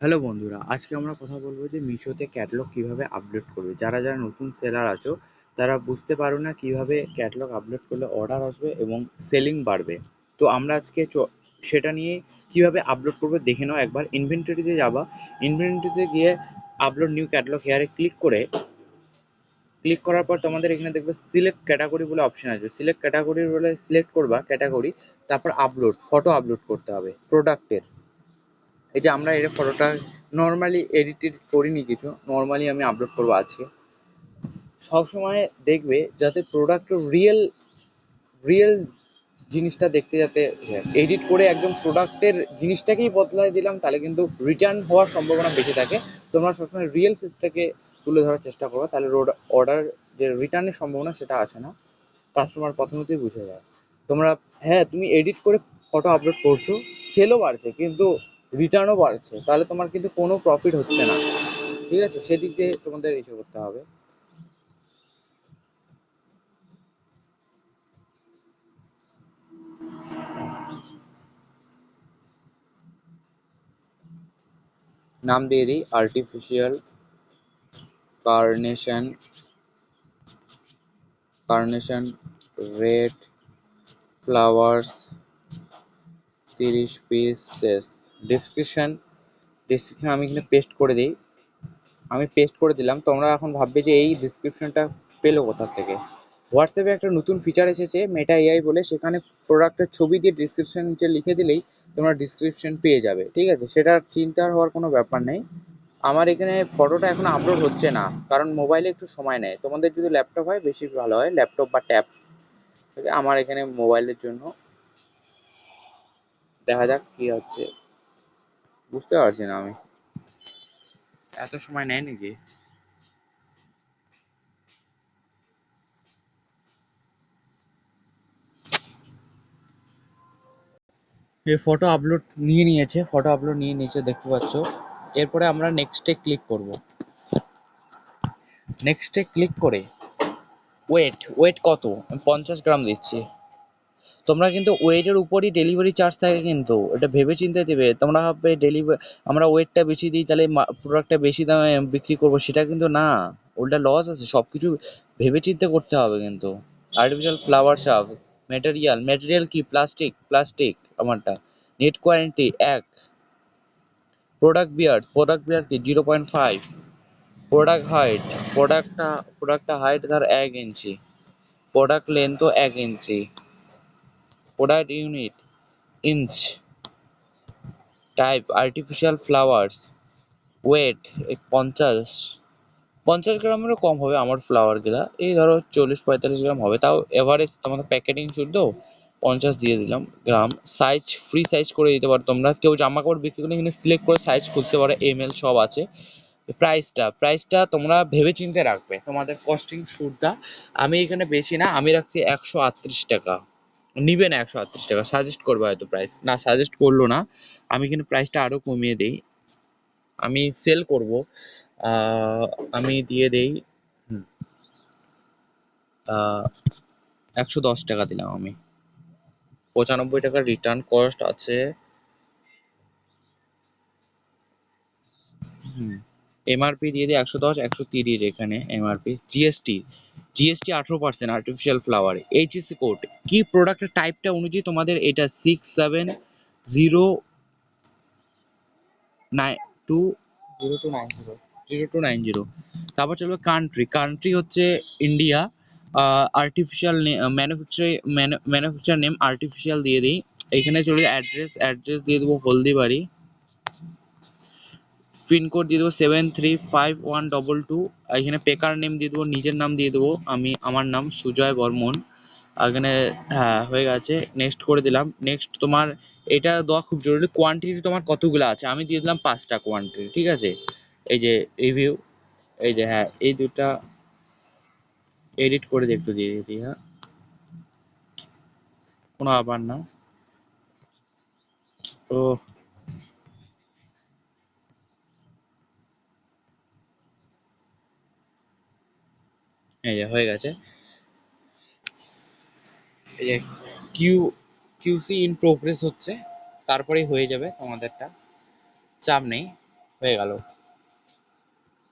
Hello বন্ধুরা, আজকে আমরা কথা বলবো যে মিশোতে ক্যাটালগ কিভাবে আপলোড করবে। যারা যারা নতুন সেলার আছো তারা বুঝতে পারো না কিভাবে ক্যাটালগ আপলোড করলে অর্ডার আসবে এবং সেলিং বাড়বে। তো আমরা আজকে সেটা নিয়ে কিভাবে আপলোড করবে দেখে নাও। একবার ইনভেন্টরিতে যাবা, ইনভেন্টরিতে গিয়ে আপলোড নিউ ক্যাটালগ হেয়ারে ক্লিক করার পর তোমাদের এখানে দেখবে সিলেক্ট ক্যাটাগরি বলে অপশন আসবে। সিলেক্ট ক্যাটাগরি বলে সিলেক্ট করবা ক্যাটাগরি, তারপর আপলোড ফটো আপলোড করতে হবে প্রোডাক্টের। এই যে আমরা এর ফটোটা নর্মালি এডিট করিনি, কিছু নর্মালি আমি আপলোড করবো আজকে। সবসময় দেখবে যাতে প্রোডাক্ট রিয়েল রিয়েল জিনিসটা দেখতে, যাতে এডিট করে একদম প্রোডাক্টের জিনিসটাকেই বদলায় দিলাম তাহলে কিন্তু রিটার্ন হওয়ার সম্ভাবনা বেশি থাকে। তোমরা সবসময় রিয়েল ফেসটাকে তুলে ধরার চেষ্টা করো, তাহলে অর্ডার যে রিটার্নের সম্ভাবনা সেটা আসে না, কাস্টমার প্রথমতেই বুঝে যায়। তোমরা, হ্যাঁ, তুমি এডিট করে ফটো আপলোড করছো, সেলও বাড়ছে কিন্তু রিটার্নও বাড়ছে, তাহলে তোমার কিন্তু কোনো প্রফিট হচ্ছে না। ঠিক আছে, সেদিক দিয়ে তোমাদের ইস্যু করতে হবে। নাম দিয়ে দিই artificial carnation, carnation red flowers 30 pieces. Description description আমি এখানে পেস্ট করে দিই। আমি পেস্ট করে দিলাম। তোমরা এখন ভাববে যে এই ডিসক্রিপশনটা পেলো কোথা থেকে। হোয়াটসঅ্যাপে একটা নতুন ফিচার এসেছে মেটা এআই বলে, সেখানে প্রোডাক্টের ছবি দিয়ে ডিসক্রিপশন নিচে লিখে দিলেই তোমরা ডিসক্রিপশন পেয়ে যাবে। ঠিক আছে, সেটা চিন্তার হওয়ার কোনো ব্যাপার নেই। আমার এখানে ফটোটা এখন আপলোড হচ্ছে না, কারণ মোবাইলে একটু সময় নেয়। তোমাদের যদি ল্যাপটপ হয় বেশি ভালো হয়, ল্যাপটপ বা ট্যাব। ঠিক আছে, আমার এখানে মোবাইলের জন্য দেখা যাক কি হচ্ছে। বুঝতে পারছি না আমি, এত সময় নেয় নাকি। এই ফটো আপলোড নিয়ে নিয়েছে, ফটো আপলোড নিয়ে নিয়েছে দেখতে পাচ্ছ। এরপরে আমরা নেক্সটে ক্লিক করব। নেক্সটে ক্লিক করে ওয়েট কত, আমি 50 গ্রাম দিচ্ছি। তোমরা কিন্তু ওয়েটের উপরই ডেলিভারি চার্জ থাকে, কিন্তু এটা ভেবে চিন্তে দেবে। তোমরা ভাববে আমরা ওয়েটটা বেশি দিই তাহলে প্রোডাক্টটা বেশি দামে বিক্রি করবো, সেটা কিন্তু না। উল্টা লস আছে। সব কিছু ভেবে চিন্তে করতে হবে কিন্তু। আর্টিফিশিয়াল ফ্লাওয়ার শাপ, ম্যাটেরিয়াল কি, প্লাস্টিক আমারটা। Net quantity 1। প্রোডাক্ট বিয়ার কি 0.5। প্রোডাক্ট হাইট, প্রোডাক্টটা হাইট ধর 1 ইঞ্চি। প্রোডাক্ট লেন্থও 1 inch. Product unit inch. Type artificial flowers. Weight 50। 50 গ্রামেরও কম হবে আমার ফ্লাওয়ার গুলা, এই ধরো 40-45 গ্রাম হবে, তাও এভারেজ তোমাদের প্যাকেটিং শুদ্ধ 50 দিয়ে দিলাম গ্রাম। সাইজ ফ্রি সাইজ করে দিতে পারো তোমরা। কেউ জামা কাপড় বিক্রি করলে এখানে সিলেক্ট করে সাইজ খুলতে পারো, এমএল সব আছে। প্রাইসটা তোমরা ভেবে চিন্তে রাখবে, তোমাদের কস্টিং শুটটা। আমি এখানে বেশি না, আমি রাখছি 138 টাকা। নিবে না 138 টাকা, সাজেস্ট করবে হয়তো, প্রাইস না সাজেস্ট করলো না। আমি এখানে প্রাইসটা আরো কমিয়ে দিই, আমি সেল করব। আহ, আমি দিয়ে দেই 110 টাকা দিলাম আমি। 95 টাকার রিটার্ন কস্ট আছে। হুম, এমআরপি দিয়ে দিই 110, 130 এখানে MRP. GST 18%। Artificial flower HSC code কি, প্রোডাক্টের টাইপটা অনুযায়ী তোমাদের এটা 67020290। তারপর চলবে কান্ট্রি হচ্ছে India. Artificial manufacture name artificial দিয়ে দিই। এখানে চলবে অ্যাড্রেস দিয়ে দেবো হলদিবাড়ি। পিনকোড দিয়ে দেবো 735122। এখানে পেকার নেম দিয়ে দেবো, নিজের নাম দিয়ে দেবো, আমার নাম সুজয় বর্মন। এখানে হ্যাঁ হয়ে গেছে, নেক্সট করে দিলাম। নেক্সট তোমার এটা দেওয়া খুব জরুরি, কোয়ান্টিটি তোমার কতগুলো আছে। আমি দিয়ে দিলাম 5টা কোয়ান্টিটি। ঠিক আছে, এই যে রিভিউ, এই যে হ্যাঁ এই দুটা এডিট করে একটু দিয়ে দিই। হ্যাঁ, কোনো ব্যাপার না। ও, এই যে হয়ে গেছে। এই যে কিউ কিউসি ইন প্রোগ্রেস হচ্ছে, তারপরেই হয়ে যাবে তোমাদেরটা, চাপ নেই। হয়ে গেল।